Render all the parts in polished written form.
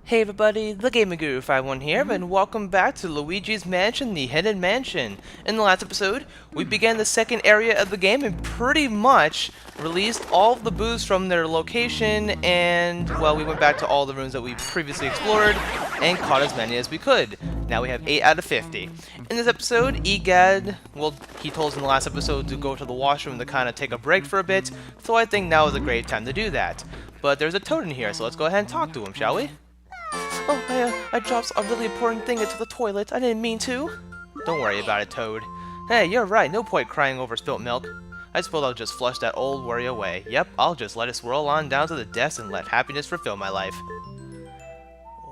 Hey everybody, the Gaming Guru 51 here, and welcome back to Luigi's Mansion, the Hidden Mansion. In the last episode, we began the second area of the game and pretty much released all of the boos from their location, and, well, we went back to all the rooms that we previously explored and caught as many as we could. Now we have 8 out of 50. In this episode, Egad, well, he told us in the last episode to go to the washroom to kind of take a break for a bit, so I think now is a great time to do that. But there's a toad in here, so let's go ahead and talk to him, shall we? Oh, I dropped a really important thing into the toilet. I didn't mean to. Don't worry about it, Toad. Hey, you're right. No point crying over spilt milk. I suppose I'll just flush that old worry away. Yep, I'll just let it swirl on down to the desk and let happiness fulfill my life.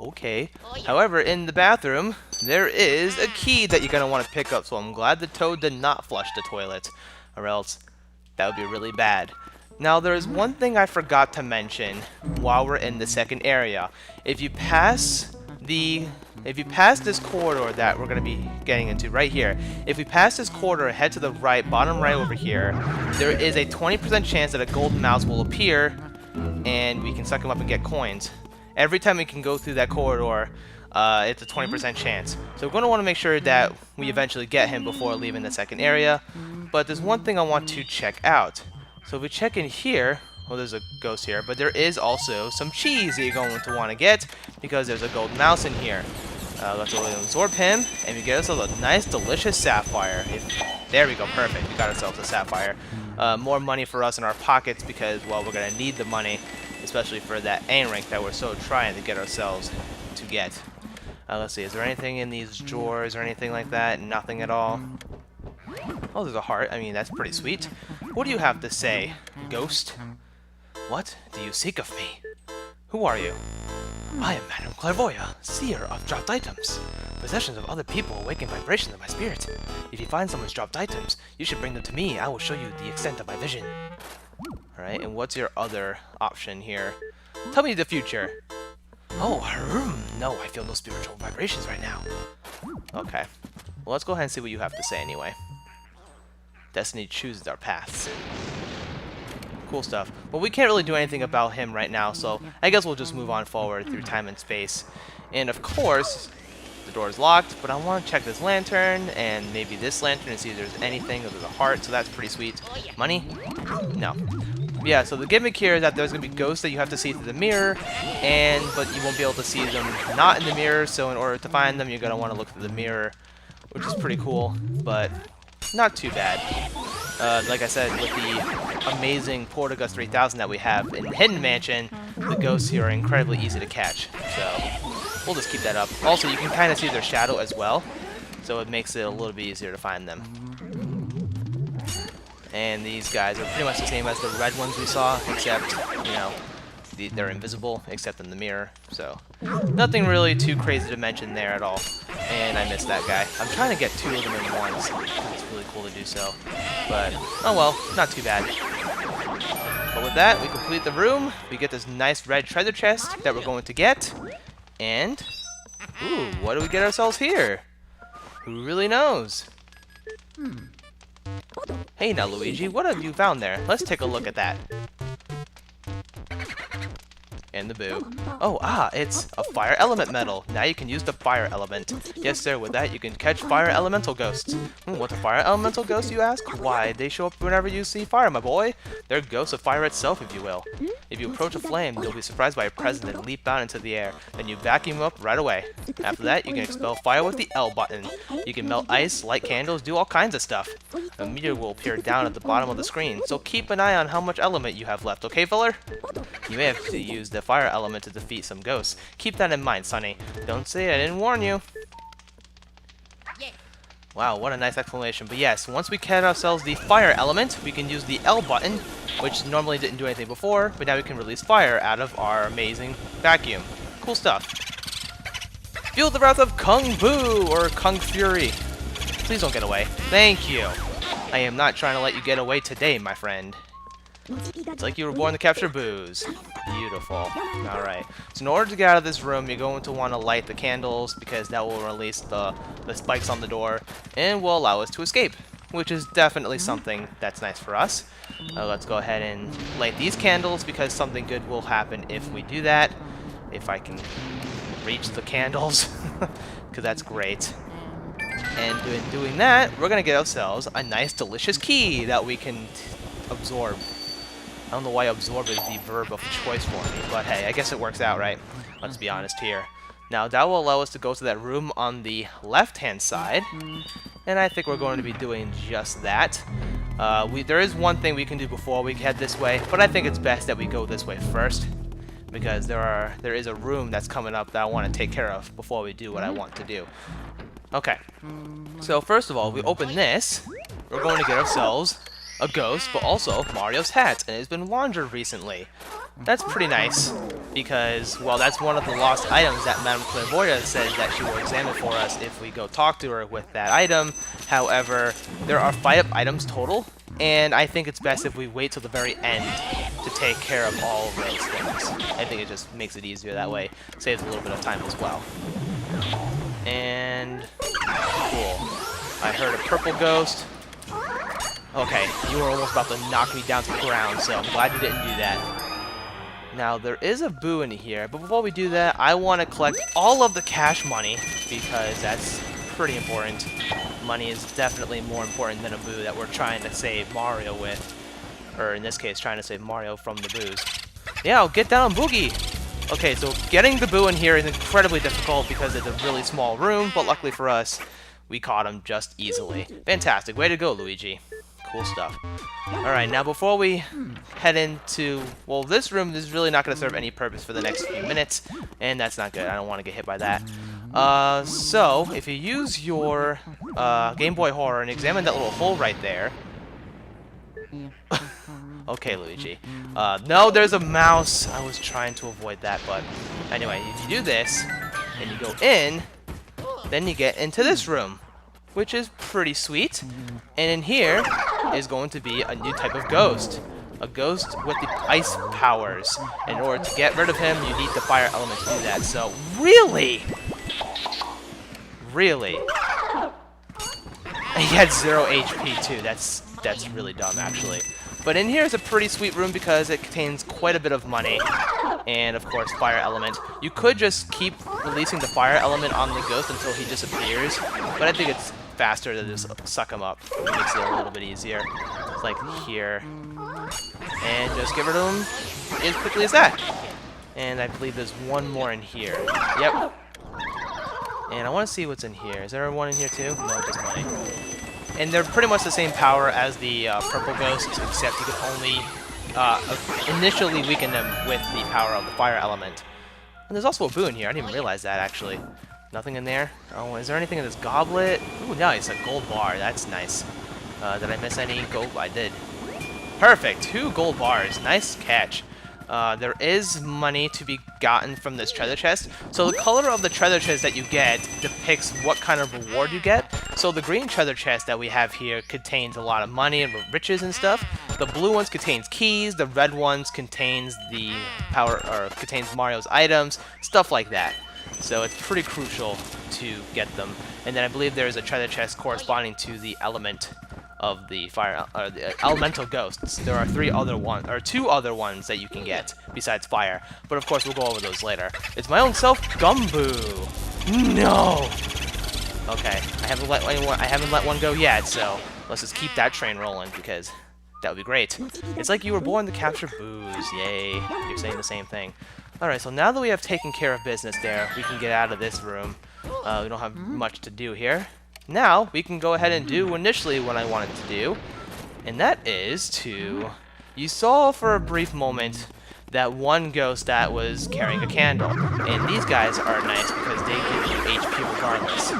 Okay. However, in the bathroom, there is a key that you're going to want to pick up, so I'm glad the Toad did not flush the toilet, or else that would be really bad. Now, there is one thing I forgot to mention while we're in the second area. If you pass this corridor that we're going to be getting into right here, if we pass this corridor, head to the right, bottom right over here, there is a 20% chance that a golden mouse will appear, and we can suck him up and get coins. Every time we can go through that corridor, it's a 20% chance. So we're going to want to make sure that we eventually get him before leaving the second area. But there's one thing I want to check out. So if we check in here, well, there's a ghost here, but there is also some cheese that you're going to want to get because there's a golden mouse in here. Let's go and absorb him, and we get ourselves a nice, delicious sapphire. There we go, perfect. We got ourselves a sapphire. More money for us in our pockets because, well, we're going to need the money, especially for that A rank that we're so trying to get ourselves to get. Let's see, is there anything in these drawers or anything like that? Nothing at all. Oh, there's a heart. I mean, that's pretty sweet. What do you have to say, ghost? What do you seek of me? Who are you? I am Madame Clairvoya, seer of dropped items. Possessions of other people awaken vibrations of my spirit. If you find someone's dropped items, you should bring them to me. I will show you the extent of my vision. Alright, and what's your other option here? Tell me the future. Oh, no, I feel no spiritual vibrations right now. Okay. Well, let's go ahead and see what you have to say anyway. Destiny chooses our paths. Cool stuff. Well, we can't really do anything about him right now, so I guess we'll just move on forward through time and space. And of course, the door is locked, but I want to check this lantern and maybe this lantern and see if there's anything. There's a heart, so that's pretty sweet. Money? No. Yeah, so the gimmick here is that there's going to be ghosts that you have to see through the mirror, but you won't be able to see them not in the mirror, so in order to find them, you're going to want to look through the mirror, which is pretty cool, but not too bad. Like I said, with the amazing Portagus 3000 that we have in Hidden Mansion, the ghosts here are incredibly easy to catch, so we'll just keep that up. Also, you can kind of see their shadow as well, so it makes it a little bit easier to find them. And these guys are pretty much the same as the red ones we saw, except, you know, they're invisible, except in the mirror, so nothing really too crazy to mention there at all. And I missed that guy. I'm trying to get 2 of them in once. It's really cool to do so, but oh well, not too bad. But with that, we complete the room. We get this nice red treasure chest that we're going to get, and ooh, what do we get ourselves here? Who really knows? Hey now, Luigi, what have you found there? Let's take a look at that. And the boo. Oh, it's a fire element medal. Now you can use the fire element. Yes, sir, with that you can catch fire elemental ghosts. What's a fire elemental ghost, you ask? Why, they show up whenever you see fire, my boy. They're ghosts of fire itself, if you will. If you approach a flame, you'll be surprised by a presence and leap out into the air. Then you vacuum up right away. After that, you can expel fire with the L button. You can melt ice, light candles, do all kinds of stuff. A meter will appear down at the bottom of the screen, so keep an eye on how much element you have left, okay, feller? You may have to use the fire element to defeat some ghosts. Keep that in mind, Sonny. Don't say I didn't warn you. Wow, what a nice explanation. But yes, once we get ourselves the fire element, we can use the L button, which normally didn't do anything before, but now we can release fire out of our amazing vacuum. Cool stuff. Feel the wrath of Kung Boo, or Kung Fury. Please don't get away. Thank you. I am not trying to let you get away today, my friend. It's like you were born to capture booze. Beautiful. Alright. So in order to get out of this room, you're going to want to light the candles because that will release the spikes on the door and will allow us to escape, which is definitely something that's nice for us. Let's go ahead and light these candles because something good will happen if we do that. if I can reach the candles, because that's great. And doing that, we're going to get ourselves a nice, delicious key that we can absorb. I don't know why absorb is the verb of choice for me, but hey, I guess it works out, right? Let's be honest here. Now, that will allow us to go to that room on the left-hand side, and I think we're going to be doing just that. There is one thing we can do before we head this way, but I think it's best that we go this way first, because there is a room that's coming up that I want to take care of before we do what I want to do. Okay, so first of all, we open this, we're going to get ourselves a ghost, but also Mario's hat, and it's been wandered recently. That's pretty nice, because, well, that's one of the lost items that Madame Clairvoyant said that she will examine for us if we go talk to her with that item. However, there are 5 items total, and I think it's best if we wait till the very end to take care of all of those things. I think it just makes it easier that way, saves a little bit of time as well. And cool. I heard a purple ghost. Okay, you were almost about to knock me down to the ground, so I'm glad you didn't do that. Now, there is a boo in here, but before we do that, I want to collect all of the cash money, because that's pretty important. Money is definitely more important than a boo that we're trying to save Mario with. Or in this case, trying to save Mario from the boos. Yeah, I'll get down, Boogie! Okay, so getting the boo in here is incredibly difficult because it's a really small room, but luckily for us, we caught him just easily. Fantastic, way to go, Luigi. Cool stuff. Alright, now before we head into... Well, this room is really not going to serve any purpose for the next few minutes, and that's not good. I don't want to get hit by that. So, if you use your Game Boy Horror and examine that little hole right there... Okay, Luigi. No, there's a mouse. I was trying to avoid that, but... Anyway, if you do this, and you go in, then you get into this room, which is pretty sweet. And in here is going to be a new type of ghost. A ghost with the ice powers. In order to get rid of him, you need the fire element to do that. So, really? Really? He had 0 HP too. That's really dumb, actually. But in here is a pretty sweet room because it contains quite a bit of money. And, of course, fire element. You could just keep releasing the fire element on the ghost until he disappears. But I think it's faster to just suck him up. It makes it a little bit easier. It's like here. And just get rid of him as quickly as that. And I believe there's one more in here. Yep. And I want to see what's in here. Is there one in here too? No, just money. And they're pretty much the same power as the purple ghosts, except you can only initially weaken them with the power of the fire element. And there's also a boo in here. I didn't even realize that, actually. Nothing in there? Oh, is there anything in this goblet? Ooh, nice, a gold bar. That's nice. Did I miss any gold? I did. Perfect, 2 gold bars. Nice catch. There is money to be gotten from this treasure chest. So the color of the treasure chest that you get depicts what kind of reward you get. So the green treasure chest that we have here contains a lot of money and riches and stuff. The blue ones contains keys. The red ones contains the contains Mario's items, stuff like that. So it's pretty crucial to get them. And then I believe there is a treasure chest corresponding to the element of the fire, the elemental ghosts. There are 2 other ones that you can get besides fire, but of course we'll go over those later. It's my own self, Gumboo. No. Okay, I haven't let one go yet, so let's just keep that train rolling because that would be great. It's like you were born to capture boos. Yay! You're saying the same thing. All right, so now that we have taken care of business there, we can get out of this room. We don't have much to do here. Now, we can go ahead and do initially what I wanted to do, and that is to... You saw for a brief moment that one ghost that was carrying a candle, and these guys are nice because they give you HP regardless.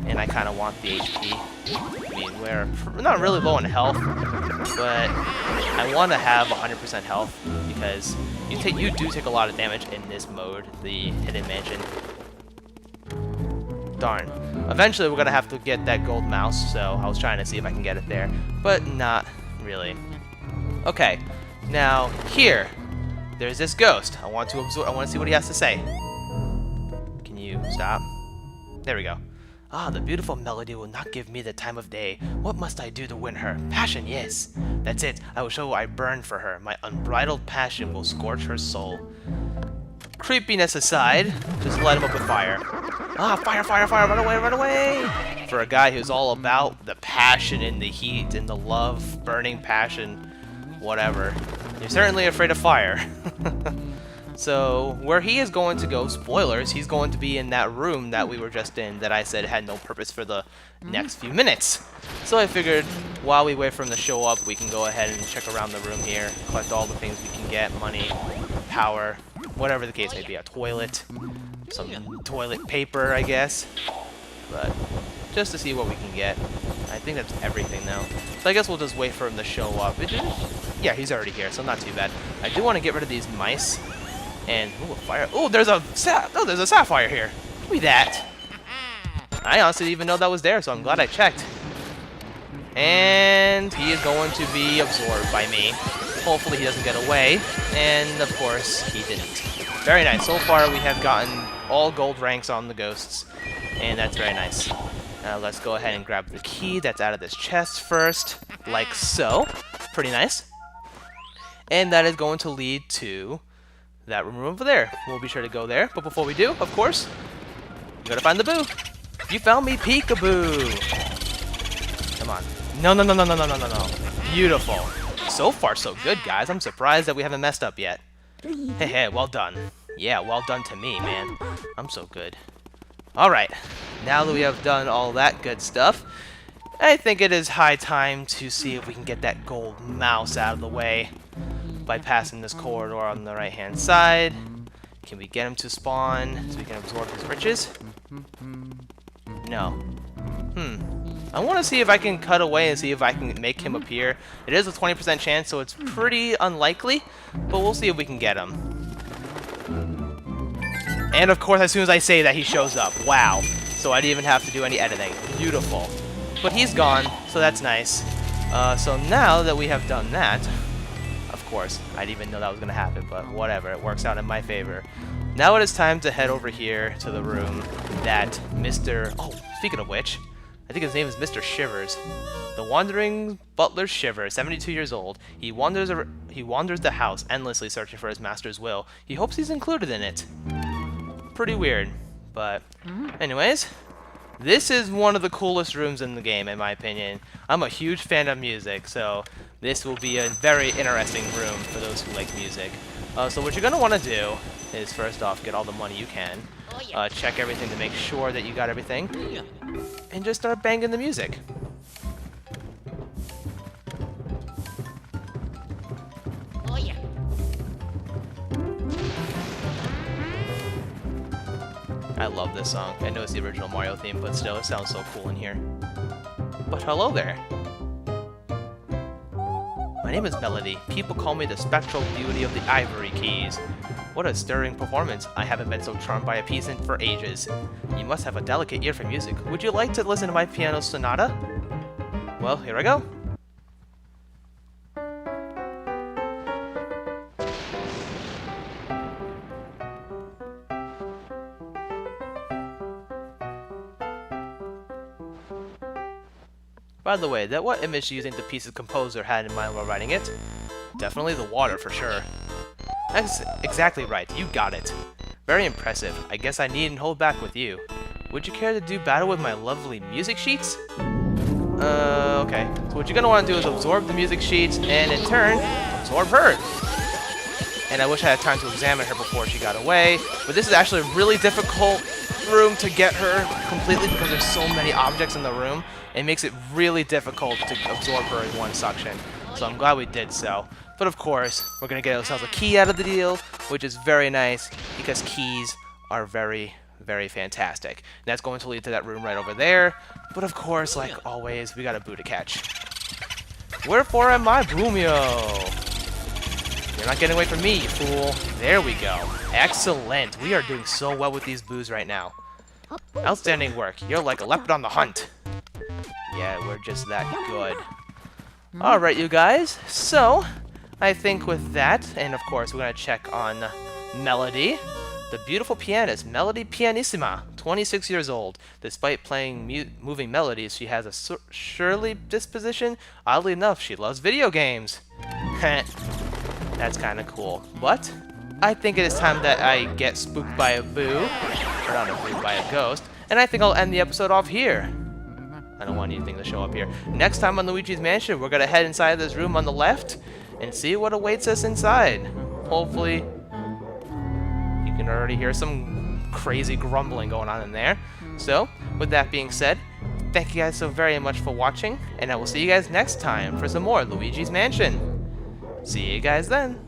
And I kind of want the HP. I mean, we're not really low on health, but I want to have 100% health because you do take a lot of damage in this mode, the Hidden Mansion. Darn. Eventually, we're going to have to get that gold mouse, so I was trying to see if I can get it there, but not really. Okay, now here, there's this ghost. I want to see what he has to say. Can you stop? There we go. Ah, the beautiful melody will not give me the time of day. What must I do to win her? Passion, yes. That's it. I will show I burn for her. My unbridled passion will scorch her soul. creepiness aside, just light him up with fire. Ah, fire, fire, fire, run away, run away! For a guy who's all about the passion and the heat and the love, burning passion, whatever. You're certainly afraid of fire. So, where he is going to go, spoilers, he's going to be in that room that we were just in that I said had no purpose for the next few minutes. So I figured, while we wait for him to show up, we can go ahead and check around the room here, collect all the things we can get, money, power, whatever the case may be, a toilet, some toilet paper, I guess, but just to see what we can get. I think that's everything now. So I guess we'll just wait for him to show up. Yeah, he's already here, so not too bad. I do want to get rid of these mice. And, ooh, a fire. Oh, there's a sapphire here. Give me that. I honestly didn't even know that was there, so I'm glad I checked. And he is going to be absorbed by me. Hopefully he doesn't get away. And, of course, he didn't. Very nice. So far, we have gotten all gold ranks on the ghosts. And that's very nice. Let's go ahead and grab the key that's out of this chest first. Like so. Pretty nice. And that is going to lead to that room over there. We'll be sure to go there. But before we do, of course, we gotta find the boo. You found me, peekaboo. Come on. No, no, no, no, no, no, no, no, no. Beautiful. So far, so good, guys. I'm surprised that we haven't messed up yet. Hey, hey, well done. Yeah, well done to me, man. I'm so good. Alright. Now that we have done all that good stuff, I think it is high time to see if we can get that gold mouse out of the way. By passing this corridor on the right-hand side. Can we get him to spawn so we can absorb his riches? No. I want to see if I can cut away and see if I can make him appear. It is a 20% chance, so it's pretty unlikely, but we'll see if we can get him. And of course, as soon as I say that, he shows up. Wow. So I didn't even have to do any editing. Beautiful. But he's gone, so that's nice. So now that we have done that, of course, I didn't even know that was going to happen, but whatever, it works out in my favor. Now it is time to head over here to the room that Mr. Oh, speaking of which, I think his name is Mr. Shivers. The wandering butler Shivers, 72 years old. He wanders the house endlessly searching for his master's will. He hopes he's included in it. Pretty weird, but anyways, this is one of the coolest rooms in the game, in my opinion. I'm a huge fan of music, so this will be a very interesting room for those who like music. So what you're going to want to do is, first off, get all the money you can. Check everything to make sure that you got everything. And just start banging the music. I love this song. I know it's the original Mario theme, but still, it sounds so cool in here. But hello there. My name is Melody. People call me the spectral beauty of the Ivory Keys. What a stirring performance. I haven't been so charmed by a piece for ages. You must have a delicate ear for music. Would you like to listen to my piano sonata? Well, here I go. By the way, what image do you think the piece's composer had in mind while writing it? Definitely the water, for sure. That's exactly right, you got it. Very impressive. I guess I needn't hold back with you. Would you care to do battle with my lovely music sheets? Okay. So what you're gonna want to do is absorb the music sheets, and in turn, absorb her. And I wish I had time to examine her before she got away, but this is actually a really difficult room to get her completely because there's so many objects in the room. It makes it really difficult to absorb her in one suction. So I'm glad we did so. But of course, we're going to get ourselves a key out of the deal, which is very nice because keys are very, very fantastic. And that's going to lead to that room right over there. But of course, like always, we got a boo to catch. Wherefore am I, Boomio? You're not getting away from me, you fool. There we go. Excellent. We are doing so well with these boos right now. Outstanding work. You're like a leopard on the hunt. Yeah, we're just that good. Alright, you guys. So, I think with that, and of course we're going to check on Melody, the beautiful pianist, Melody Pianissima, 26 years old. Despite playing moving melodies, she has a surly disposition. Oddly enough, she loves video games. That's kind of cool. But I think it is time that I get spooked by a boo. Or not a boo, by a ghost. And I think I'll end the episode off here. I don't want anything to show up here. Next time on Luigi's Mansion, we're going to head inside this room on the left and see what awaits us inside. Hopefully, you can already hear some crazy grumbling going on in there. So, with that being said, thank you guys so very much for watching, and I will see you guys next time for some more Luigi's Mansion. See you guys then.